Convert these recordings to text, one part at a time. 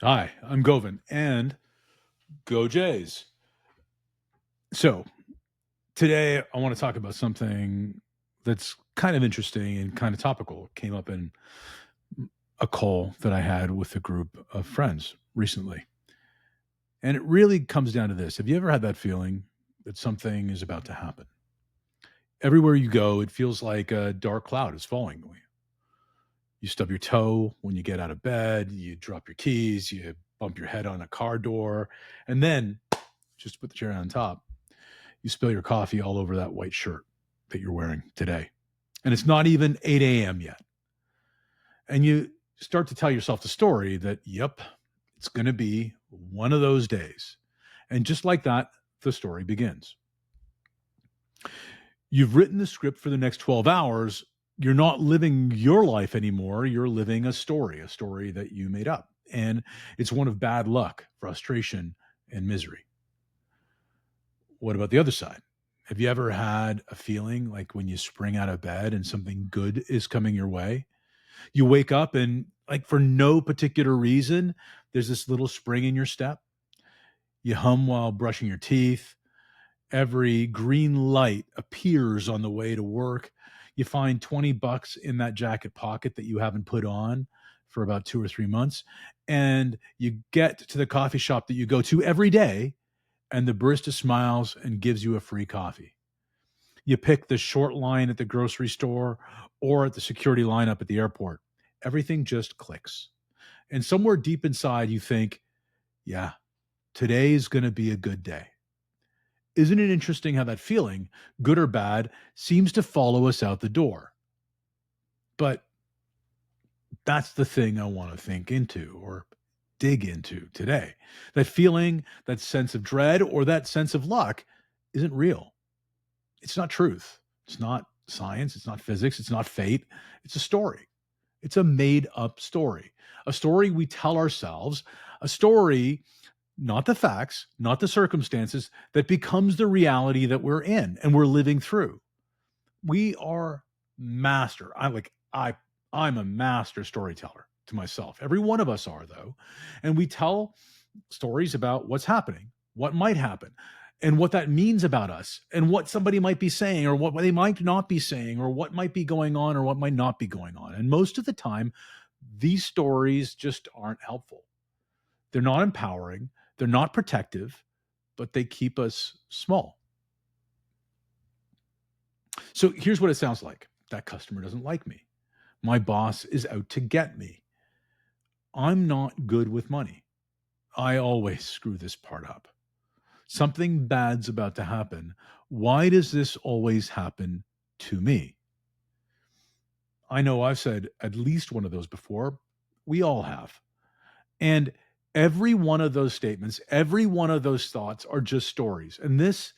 Hi, I'm Govin, and go Jays. So, today I want to talk about something that's kind of interesting and kind of topical. It came up in a call that I had with a group of friends recently. And it really comes down to this. Have you ever had that feeling that something is about to happen? Everywhere you go, it feels like a dark cloud is falling. You stub your toe when you get out of bed, you drop your keys, you bump your head on a car door, and then just to put the chair on top, you spill your coffee all over that white shirt that you're wearing today. And it's not even 8 a.m. yet. And you start to tell yourself the story that, yep, it's going to be one of those days. And just like that, the story begins. You've written the script for the next 12 hours. You're not living your life anymore. You're living a story that you made up. And it's one of bad luck, frustration, and misery. What about the other side? Have you ever had a feeling like when you spring out of bed and something good is coming your way? You wake up and, like, for no particular reason, there's this little spring in your step. You hum while brushing your teeth. Every green light appears on the way to work. You find 20 bucks in that jacket pocket that you haven't put on for about 2 or 3 months. And you get to the coffee shop that you go to every day, and the barista smiles and gives you a free coffee. You pick the short line at the grocery store or at the security lineup at the airport. Everything just clicks. And somewhere deep inside, you think, yeah, today is going to be a good day. Isn't it interesting how that feeling, good or bad, seems to follow us out the door? But that's the thing I want to think into or dig into today. That feeling, that sense of dread, or that sense of luck isn't real. It's not truth. It's not science. It's not physics. It's not fate. It's a story. It's a made up story, a story we tell ourselves, a story, not the facts, not the circumstances, that becomes the reality that we're in and we're living through. We are master. I'm a master storyteller to myself. Every one of us are, though. And we tell stories about what's happening, what might happen, and what that means about us, and what somebody might be saying, or what they might not be saying, or what might be going on, or what might not be going on. And most of the time, these stories just aren't helpful. They're not empowering, they're not protective, but they keep us small. So here's what it sounds like: that customer doesn't like me. My boss is out to get me. I'm not good with money. I always screw this part up. Something bad's about to happen. Why does this always happen to me? I know I've said at least one of those before. We all have. And every one of those statements, every one of those thoughts are just stories. And this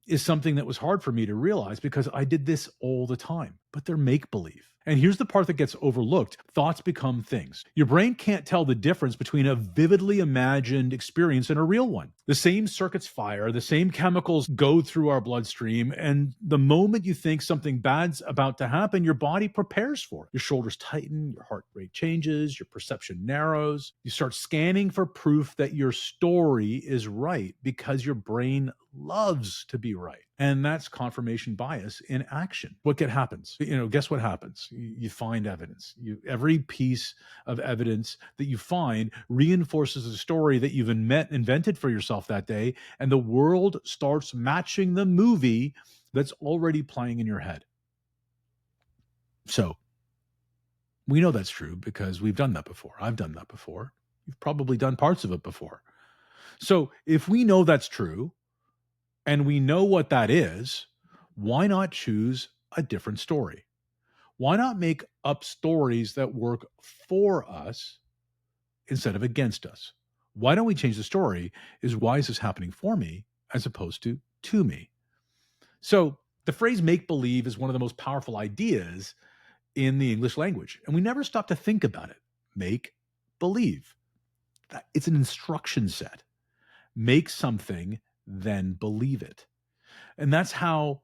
is something that was hard for me to realize because I did this all the time, but they're make believe. And here's the part that gets overlooked: thoughts become things. Your brain can't tell the difference between a vividly imagined experience and a real one. The same circuits fire, the same chemicals go through our bloodstream, and the moment you think something bad's about to happen, your body prepares for it. Your shoulders tighten, your heart rate changes, your perception narrows. You start scanning for proof that your story is right because your brain loves to be right. And that's confirmation bias in action. What happens? Guess what happens? You find evidence. Every piece of evidence that you find reinforces a story that you've invented for yourself that day, and the world starts matching the movie that's already playing in your head. So we know that's true because we've done that before. I've done that before. You've probably done parts of it before. So if we know that's true, and we know what that is, why not choose a different story? Why not make up stories that work for us instead of against us? Why don't we change the story? Why is this happening for me as opposed to me? So the phrase make believe is one of the most powerful ideas in the English language, and we never stop to think about it. Make believe. It's an instruction set. Make something, then believe it. And that's how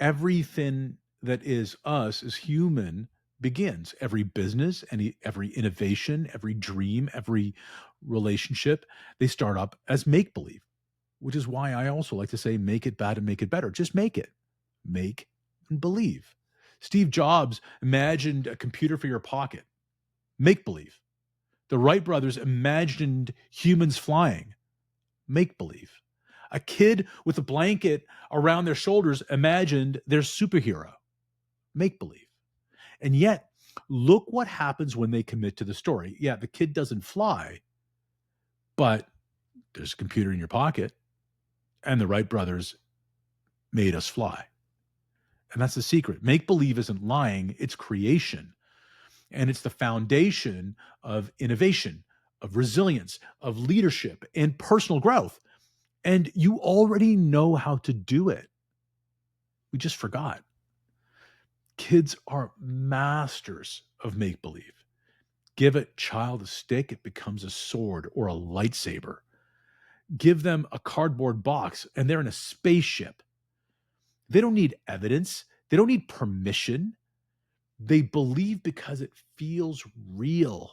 everything that is us, is human, begins. Every business, every innovation, every dream, every relationship, they start up as make believe, which is why I also like to say make it bad and make it better. Just make it. Make and believe. Steve Jobs imagined a computer for your pocket. Make believe. The Wright brothers imagined humans flying. Make believe. A kid with a blanket around their shoulders imagined their superhero. Make believe. And yet, look what happens when they commit to the story. Yeah, the kid doesn't fly, but there's a computer in your pocket, and the Wright brothers made us fly. And that's the secret. Make believe isn't lying, it's creation. And it's the foundation of innovation, of resilience, of leadership, and personal growth. And you already know how to do it. We just forgot. Kids are masters of make believe. Give a child a stick, it becomes a sword or a lightsaber. Give them a cardboard box, and they're in a spaceship. They don't need evidence, they don't need permission. They believe because it feels real.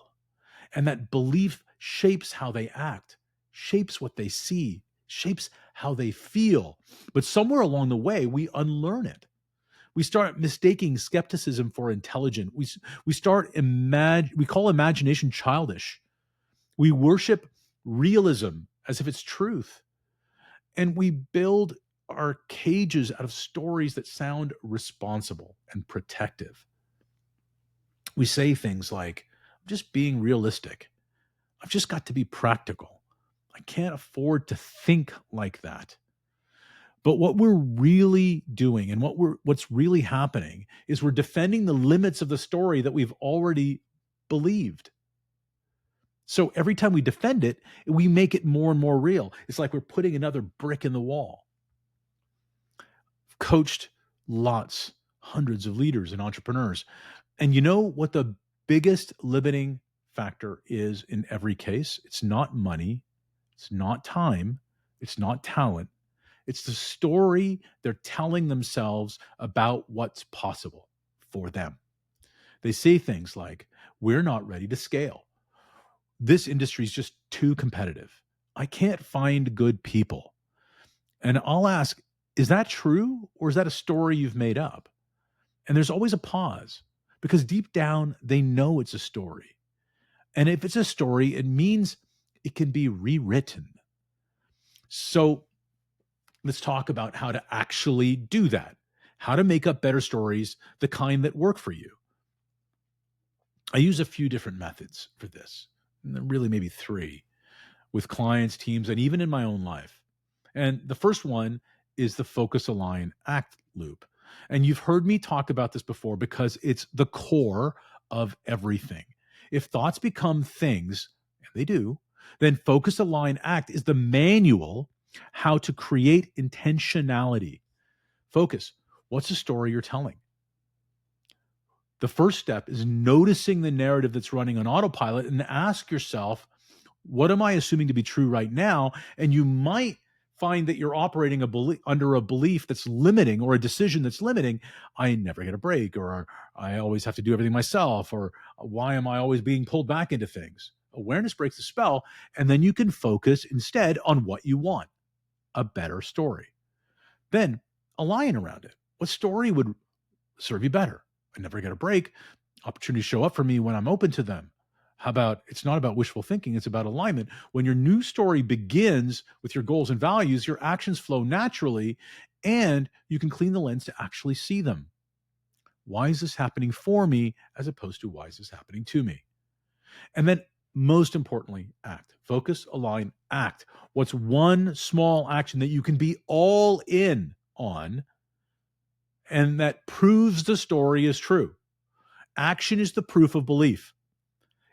And that belief shapes how they act, shapes what they see, shapes how they feel. But somewhere along the way, we unlearn it. We start mistaking skepticism for intelligent. We call imagination childish. We worship realism as if it's truth. And we build our cages out of stories that sound responsible and protective. We say things like, I'm just being realistic. I've just got to be practical. I can't afford to think like that. But what we're really doing and what's really happening is we're defending the limits of the story that we've already believed. So every time we defend it, we make it more and more real. It's like we're putting another brick in the wall. I've coached hundreds of leaders and entrepreneurs. And you know what the biggest limiting factor is in every case? It's not money. It's not time. It's not talent. It's the story they're telling themselves about what's possible for them. They say things like, we're not ready to scale. This industry is just too competitive. I can't find good people. And I'll ask, is that true or is that a story you've made up? And there's always a pause because deep down, they know it's a story. And if it's a story, it means it can be rewritten. So let's talk about how to actually do that, how to make up better stories, the kind that work for you. I use a few different methods for this, really maybe 3, with clients, teams, and even in my own life. And the first one is the focus, align, act loop. And you've heard me talk about this before because it's the core of everything. If thoughts become things, and they do, then focus, align, act is the manual how to create intentionality. Focus. What's the story you're telling? The first step is noticing the narrative that's running on autopilot and ask yourself, what am I assuming to be true right now? And you might find that you're operating under a belief that's limiting or a decision that's limiting. I never get a break, or I always have to do everything myself, or why am I always being pulled back into things? Awareness breaks the spell, and then you can focus instead on what you want. A better story. Then align around it. What story would serve you better? I never get a break. Opportunities show up for me when I'm open to them. How about, it's not about wishful thinking, it's about alignment. When your new story begins with your goals and values, your actions flow naturally and you can clean the lens to actually see them. Why is this happening for me as opposed to why is this happening to me? And then most importantly, act. Focus, align, act. What's one small action that you can be all in on and that proves the story is true? Action is the proof of belief.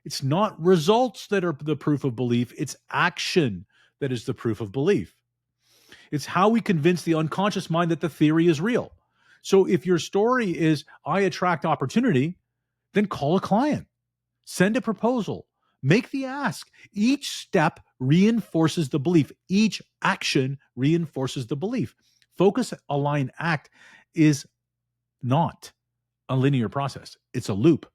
It's not results that are the proof of belief. It's action that is the proof of belief. It's how we convince the unconscious mind that the theory is real. So if your story is, I attract opportunity, then call a client, send a proposal, make the ask. Each step reinforces the belief. Each action reinforces the belief. Focus, align, act is not a linear process. It's a loop.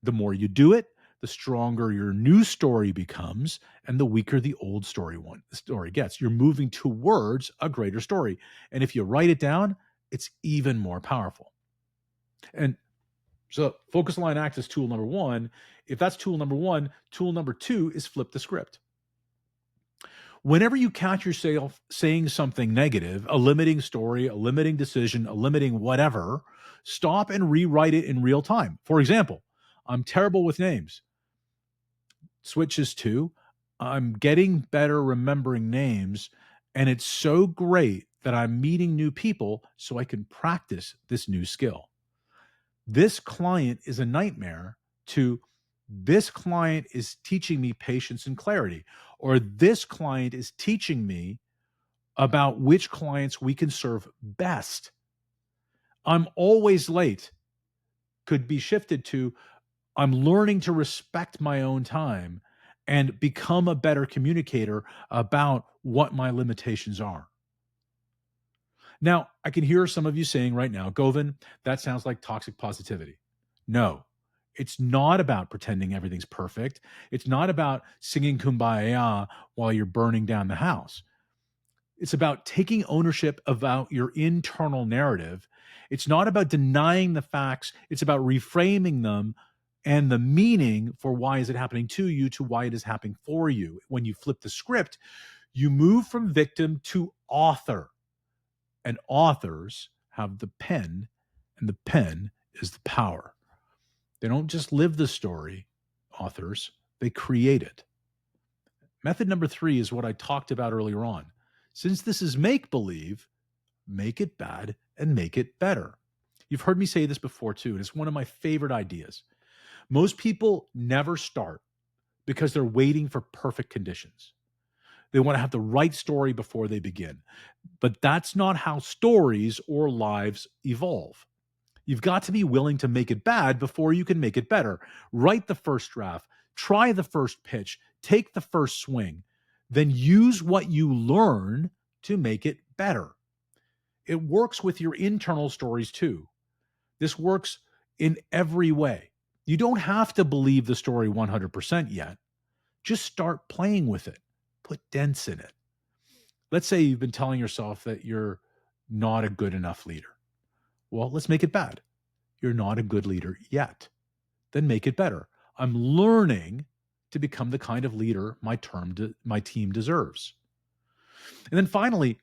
The more you do it, the stronger your new story becomes, and the weaker the old story gets. You're moving towards a greater story. And if you write it down, it's even more powerful. And so focus, align, act is tool number one. If that's tool number one, tool number two is flip the script. Whenever you catch yourself saying something negative, a limiting story, a limiting decision, a limiting whatever, stop and rewrite it in real time. For example, I'm terrible with names. Switches to, I'm getting better remembering names, and it's so great that I'm meeting new people so I can practice this new skill. This client is a nightmare to, this client is teaching me patience and clarity, or this client is teaching me about which clients we can serve best. I'm always late could be shifted to, I'm learning to respect my own time and become a better communicator about what my limitations are. Now, I can hear some of you saying right now, Govind, that sounds like toxic positivity. No, it's not about pretending everything's perfect. It's not about singing Kumbaya while you're burning down the house. It's about taking ownership about your internal narrative. It's not about denying the facts. It's about reframing them and the meaning for why is it happening to you to why it is happening for you. When you flip the script, you move from victim to author. And authors have the pen, and the pen is the power. They don't just live the story, authors, they create it. Method number 3 is what I talked about earlier on. Since this is make-believe, make it bad and make it better. You've heard me say this before too, and it's one of my favorite ideas. Most people never start because they're waiting for perfect conditions. They want to have the right story before they begin. But that's not how stories or lives evolve. You've got to be willing to make it bad before you can make it better. Write the first draft, try the first pitch, take the first swing, then use what you learn to make it better. It works with your internal stories too. This works in every way. You don't have to believe the story 100% yet. Just start playing with it. Put dents in it. Let's say you've been telling yourself that you're not a good enough leader. Well, let's make it bad. You're not a good leader yet. Then make it better. I'm learning to become the kind of leader my team deserves. And then finally,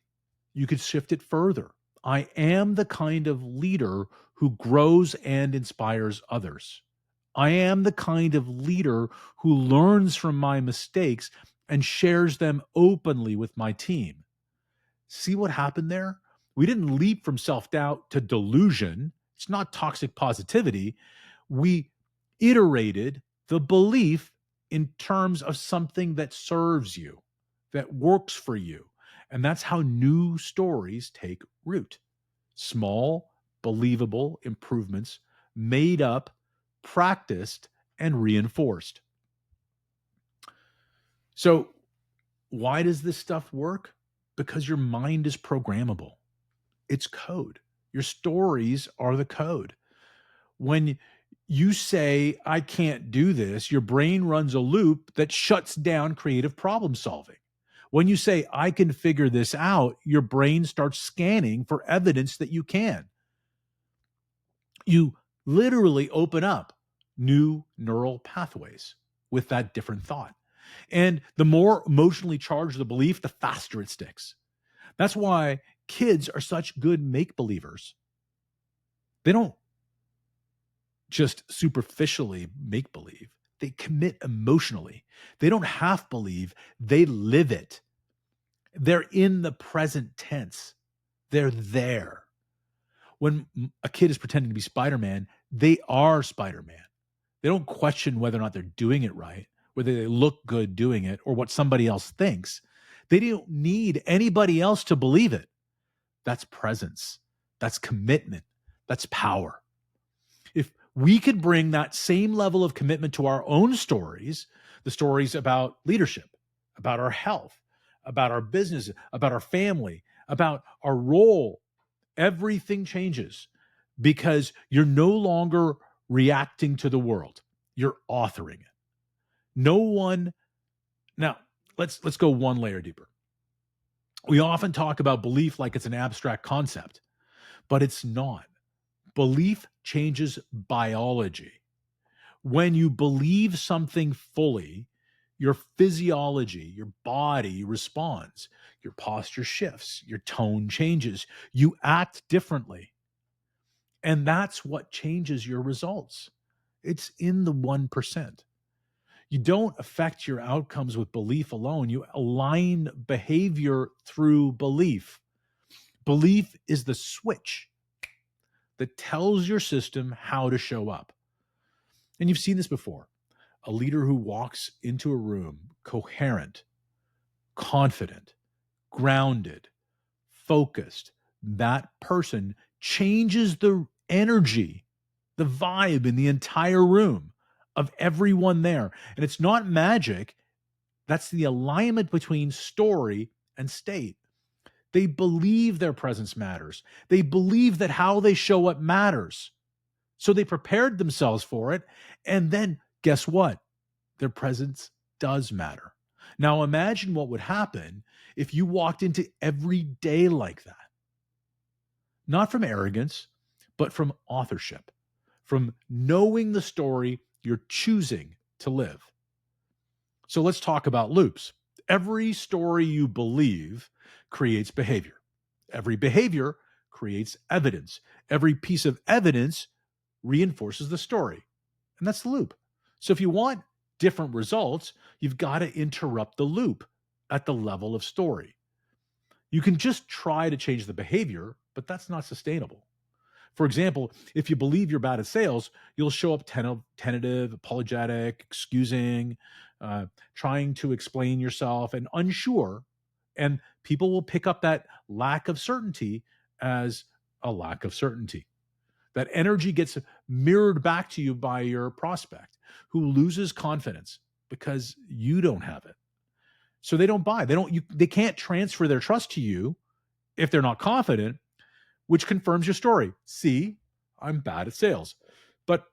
you could shift it further. I am the kind of leader who grows and inspires others. I am the kind of leader who learns from my mistakes and shares them openly with my team. See what happened there? We didn't leap from self-doubt to delusion. It's not toxic positivity. We iterated the belief in terms of something that serves you, that works for you. And that's how new stories take root. Small, believable improvements made up, practiced, and reinforced. So, why does this stuff work? Because your mind is programmable. It's code. Your stories are the code. When you say, I can't do this, your brain runs a loop that shuts down creative problem solving. When you say, I can figure this out, your brain starts scanning for evidence that you can. You literally open up new neural pathways with that different thought. And the more emotionally charged the belief, the faster it sticks. That's why kids are such good make-believers. They don't just superficially make believe. They commit emotionally. They don't half believe, they live it. They're in the present tense. They're there. When a kid is pretending to be Spider-Man, they are Spider-Man. They don't question whether or not they're doing it right, whether they look good doing it, or what somebody else thinks. They don't need anybody else to believe it. That's presence. That's commitment. That's power. If we could bring that same level of commitment to our own stories, the stories about leadership, about our health, about our business, about our family, about our role, everything changes. because you're no longer reacting to the world. You're authoring it. No one Now, let's go one layer deeper. We often talk about belief like it's an abstract concept, but it's not. Belief changes biology. When you believe something fully, your physiology, your body responds. Your posture shifts, your tone changes, you act differently. And that's what changes your results. It's in the 1%. You don't affect your outcomes with belief alone. You align behavior through belief. Belief is the switch that tells your system how to show up. And you've seen this before. A leader who walks into a room coherent, confident, grounded, focused, that person changes the energy, the vibe in the entire room of everyone there. And it's not magic. That's the alignment between story and state. They believe their presence matters. They believe that how they show up matters. So they prepared themselves for it. And then guess what? Their presence does matter. Now imagine what would happen if you walked into every day like that. Not from arrogance, but from authorship, from knowing the story you're choosing to live. So let's talk about loops. Every story you believe creates behavior. Every behavior creates evidence. Every piece of evidence reinforces the story. And that's the loop. So if you want different results, you've got to interrupt the loop at the level of story. You can just try to change the behavior, but that's not sustainable. For example, if you believe you're bad at sales, you'll show up tentative, apologetic, excusing, trying to explain yourself, and unsure. And people will pick up that lack of certainty as a lack of certainty. That energy gets mirrored back to you by your prospect who loses confidence because you don't have it. So they don't buy. They can't transfer their trust to you if they're not confident, which confirms your story. See, I'm bad at sales. But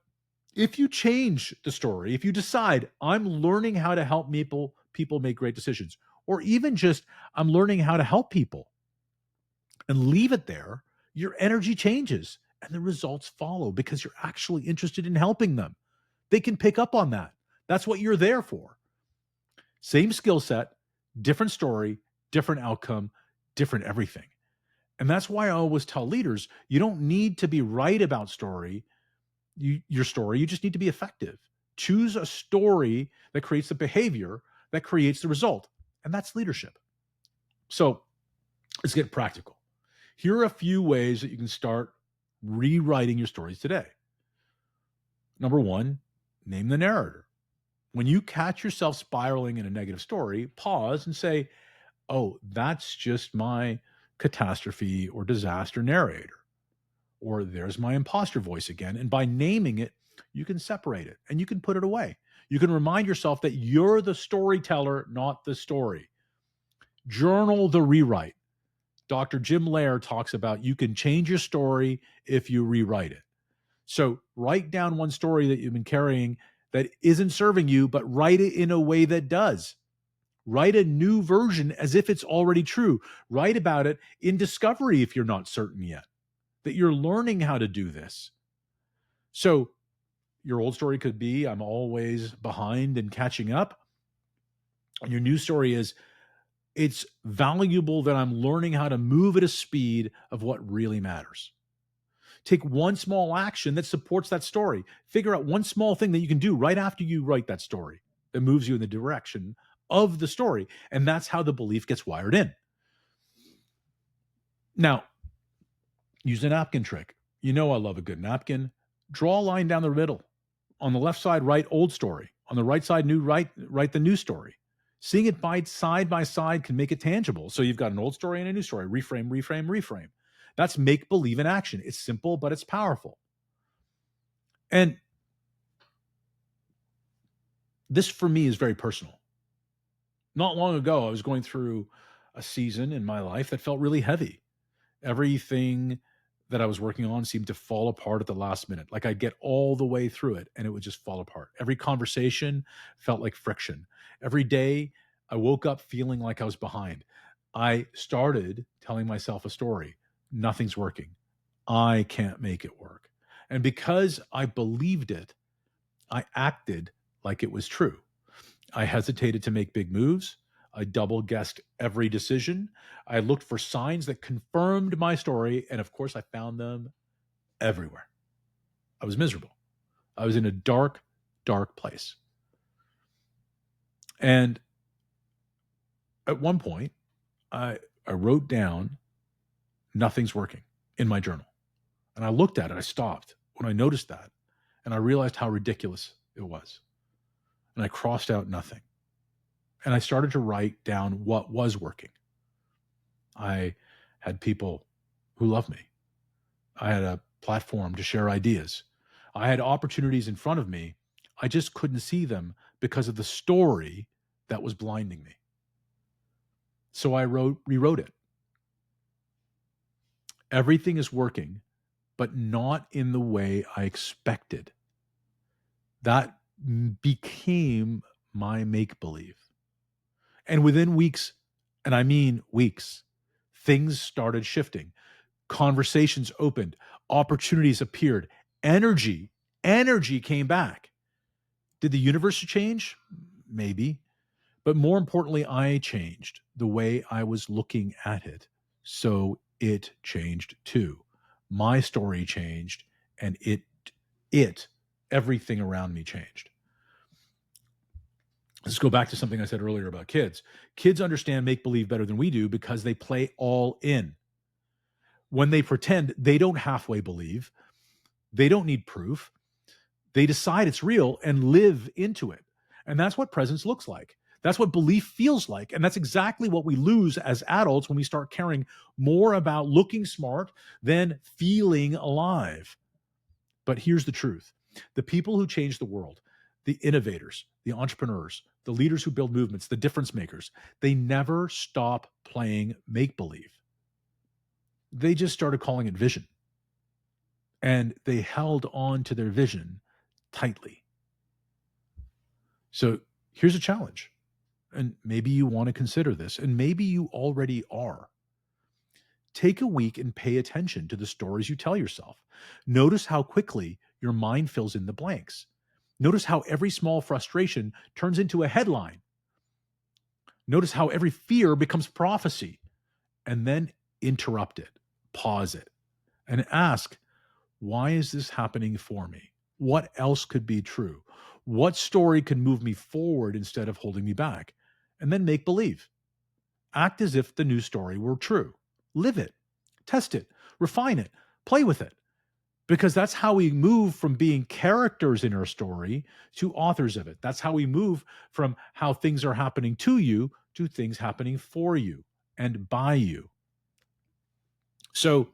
if you change the story, if you decide I'm learning how to help people make great decisions, or even just I'm learning how to help people and leave it there, your energy changes and the results follow because you're actually interested in helping them. They can pick up on that. That's what you're there for. Same skill set, different story, different outcome, different everything. And that's why I always tell leaders, you don't need to be right about your story. You just need to be effective. Choose a story that creates the behavior that creates the result. And that's leadership. So let's get practical. Here are a few ways that you can start rewriting your stories today. Number one, name the narrator. When you catch yourself spiraling in a negative story, pause and say, oh, that's just my catastrophe or disaster narrator. Or there's my imposter voice again. And by naming it, you can separate it and you can put it away. You can remind yourself that you're the storyteller, not the story. Journal the rewrite. Dr. Jim Lair talks about you can change your story if you rewrite it. So write down one story that you've been carrying that isn't serving you, but write it in a way that does. Write a new version as if it's already true. Write about it in discovery if you're not certain yet that you're learning how to do this. So your old story could be, I'm always behind and catching up. And your new story is, it's valuable that I'm learning how to move at a speed of what really matters. Take one small action that supports that story. Figure out one small thing that you can do right after you write that story that moves you in the direction of the story. And that's how the belief gets wired in. Now, use the napkin trick. You know I love a good napkin. Draw a line down the middle. On the left side, write old story. On the right side, write the new story. Seeing it side by side can make it tangible. So you've got an old story and a new story. Reframe, reframe, reframe. That's make believe in action. It's simple, but it's powerful. And this for me is very personal. Not long ago, I was going through a season in my life that felt really heavy. Everything that I was working on seemed to fall apart at the last minute. Like I'd get all the way through it and it would just fall apart. Every conversation felt like friction. Every day I woke up feeling like I was behind. I started telling myself a story. Nothing's working. I can't make it work. And because I believed it, I acted like it was true. I hesitated to make big moves. I double guessed every decision. I looked for signs that confirmed my story. And of course, I found them everywhere. I was miserable. I was in a dark, dark place. And at one point, I wrote down, nothing's working in my journal. And I looked at it, I stopped when I noticed that. And I realized how ridiculous it was. And I crossed out nothing. And I started to write down what was working. I had people who loved me. I had a platform to share ideas. I had opportunities in front of me. I just couldn't see them because of the story that was blinding me. So I rewrote it. Everything is working, but not in the way I expected. That became my make believe. And within weeks, and I mean weeks, things started shifting. Conversations opened, opportunities appeared, energy came back. Did the universe change? Maybe. But more importantly, I changed the way I was looking at it. So it changed too. My story changed and everything around me changed. Let's go back to something I said earlier about kids. Kids understand make believe better than we do because they play all in. When they pretend, they don't halfway believe. They don't need proof. They decide it's real and live into it. And that's what presence looks like. That's what belief feels like. And that's exactly what we lose as adults when we start caring more about looking smart than feeling alive. But here's the truth. The people who change the world, the innovators, the entrepreneurs, the leaders who build movements, the difference makers, they never stop playing make believe. They just started calling it vision. And they held on to their vision tightly. So here's a challenge. And maybe you want to consider this, and maybe you already are. Take a week and pay attention to the stories you tell yourself. Notice how quickly your mind fills in the blanks. Notice how every small frustration turns into a headline. Notice how every fear becomes prophecy. And then interrupt it, pause it, and ask, why is this happening for me? What else could be true? What story can move me forward instead of holding me back? And then make believe. Act as if the new story were true. Live it, test it, refine it, play with it. Because that's how we move from being characters in our story to authors of it. That's how we move from how things are happening to you to things happening for you and by you. So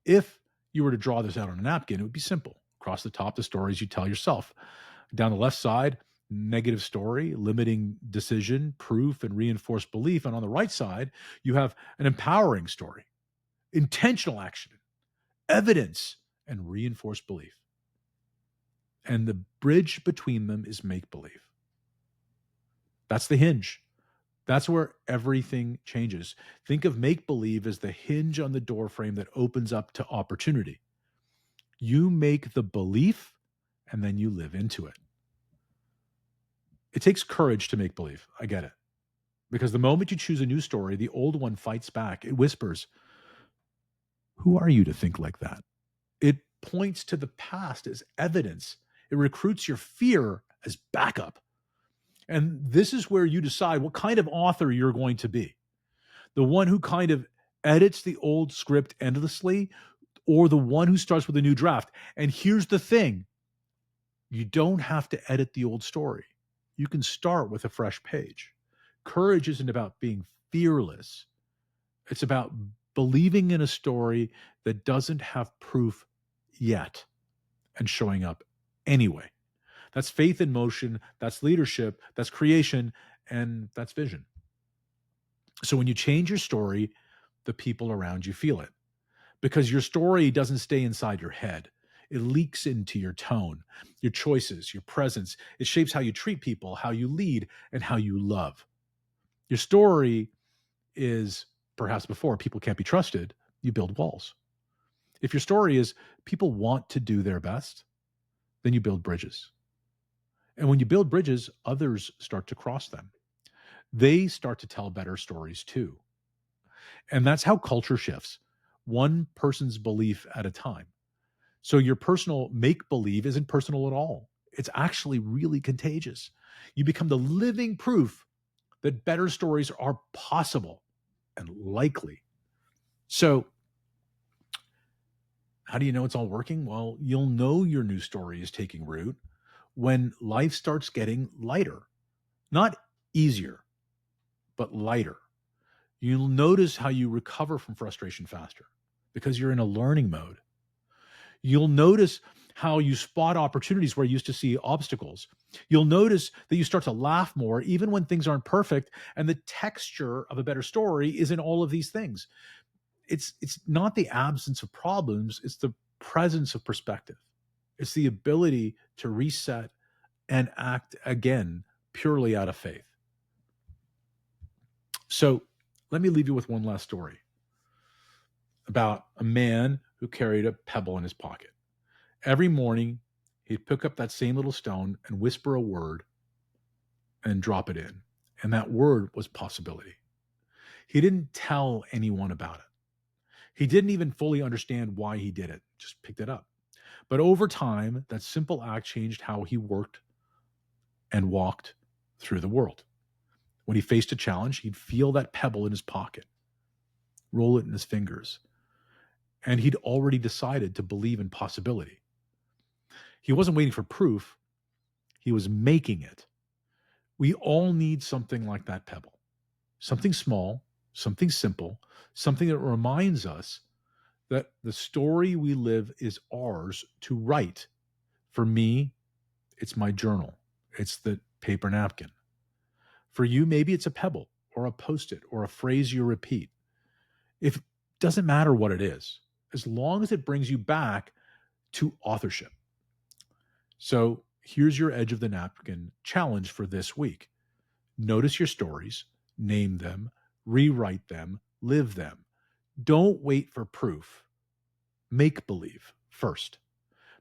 if you were to draw this out on a napkin, it would be simple. Across the top, the stories you tell yourself. Down the left side, negative story, limiting decision, proof, and reinforced belief. And on the right side, you have an empowering story, intentional action, evidence, and reinforced belief. And the bridge between them is make believe. That's the hinge. That's where everything changes. Think of make believe as the hinge on the door frame that opens up to opportunity. You make the belief and then you live into it. It takes courage to make believe. I get it. Because the moment you choose a new story, the old one fights back. It whispers, who are you to think like that? It points to the past as evidence. It recruits your fear as backup. And this is where you decide what kind of author you're going to be. The one who kind of edits the old script endlessly, or the one who starts with a new draft. And here's the thing. You don't have to edit the old story. You can start with a fresh page. Courage isn't about being fearless. It's about believing in a story that doesn't have proof yet and showing up anyway. That's faith in motion. That's leadership. That's creation. And that's vision. So when you change your story, the people around you feel it. because your story doesn't stay inside your head. It leaks into your tone, your choices, your presence. It shapes how you treat people, how you lead, and how you love. Your story is perhaps before people can't be trusted, you build walls. If your story is people want to do their best, then you build bridges. And when you build bridges, others start to cross them. They start to tell better stories too. And that's how culture shifts, one person's belief at a time. So your personal make believe isn't personal at all. It's actually really contagious. You become the living proof that better stories are possible and likely. So, how do you know it's all working? Well, you'll know your new story is taking root when life starts getting lighter, not easier, but lighter. You'll notice how you recover from frustration faster because you're in a learning mode. You'll notice how you spot opportunities where you used to see obstacles. You'll notice that you start to laugh more, even when things aren't perfect. And the texture of a better story is in all of these things. It's not the absence of problems, it's the presence of perspective. It's the ability to reset and act again purely out of faith. So let me leave you with one last story about a man who carried a pebble in his pocket. Every morning, he'd pick up that same little stone and whisper a word and drop it in. And that word was possibility. He didn't tell anyone about it. He didn't even fully understand why he did it, just picked it up. But over time, that simple act changed how he worked and walked through the world. When he faced a challenge, he'd feel that pebble in his pocket, roll it in his fingers, and he'd already decided to believe in possibility. He wasn't waiting for proof, he was making it. We all need something like that pebble, something small, something simple, something that reminds us that the story we live is ours to write. For me, it's my journal, it's the paper napkin. For you, maybe it's a pebble or a post it or a phrase you repeat. It doesn't matter what it is, as long as it brings you back to authorship. So here's your edge of the napkin challenge for this week. Notice your stories, name them, rewrite them, live them. Don't wait for proof. Make believe first.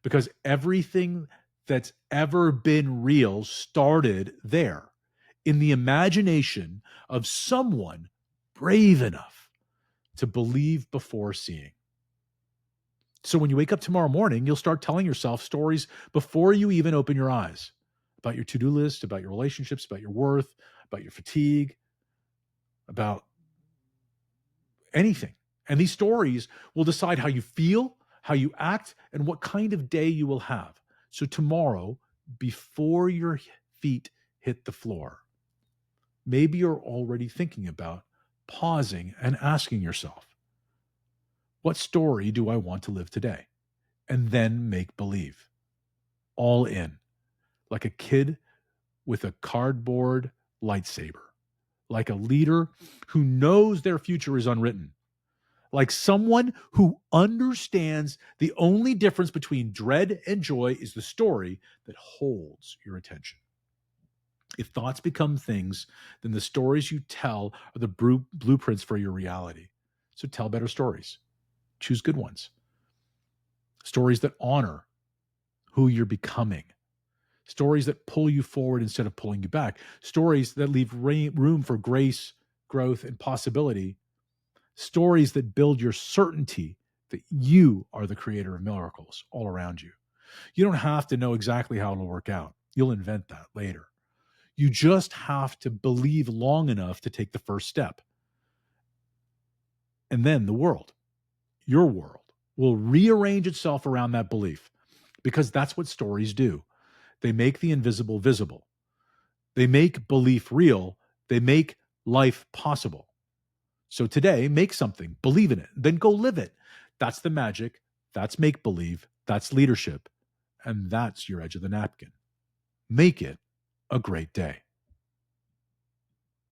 Because everything that's ever been real started there in the imagination of someone brave enough to believe before seeing. So when you wake up tomorrow morning, you'll start telling yourself stories before you even open your eyes about your to-do list, about your relationships, about your worth, about your fatigue, about anything. And these stories will decide how you feel, how you act, and what kind of day you will have. So tomorrow, before your feet hit the floor, maybe you're already thinking about pausing and asking yourself, what story do I want to live today? And then make believe. All in. Like a kid with a cardboard lightsaber. Like a leader who knows their future is unwritten. Like someone who understands the only difference between dread and joy is the story that holds your attention. If thoughts become things, then the stories you tell are the blueprints for your reality. So tell better stories. Choose good ones. Stories that honor who you're becoming. Stories that pull you forward instead of pulling you back. Stories that leave room for grace, growth, and possibility. Stories that build your certainty that you are the creator of miracles all around you. You don't have to know exactly how it'll work out. You'll invent that later. You just have to believe long enough to take the first step. And then the world, your world, will rearrange itself around that belief because that's what stories do. They make the invisible visible. They make belief real. They make life possible. So today, make something, believe in it, then go live it. That's the magic. That's make believe. That's leadership. And that's your edge of the napkin. Make it a great day.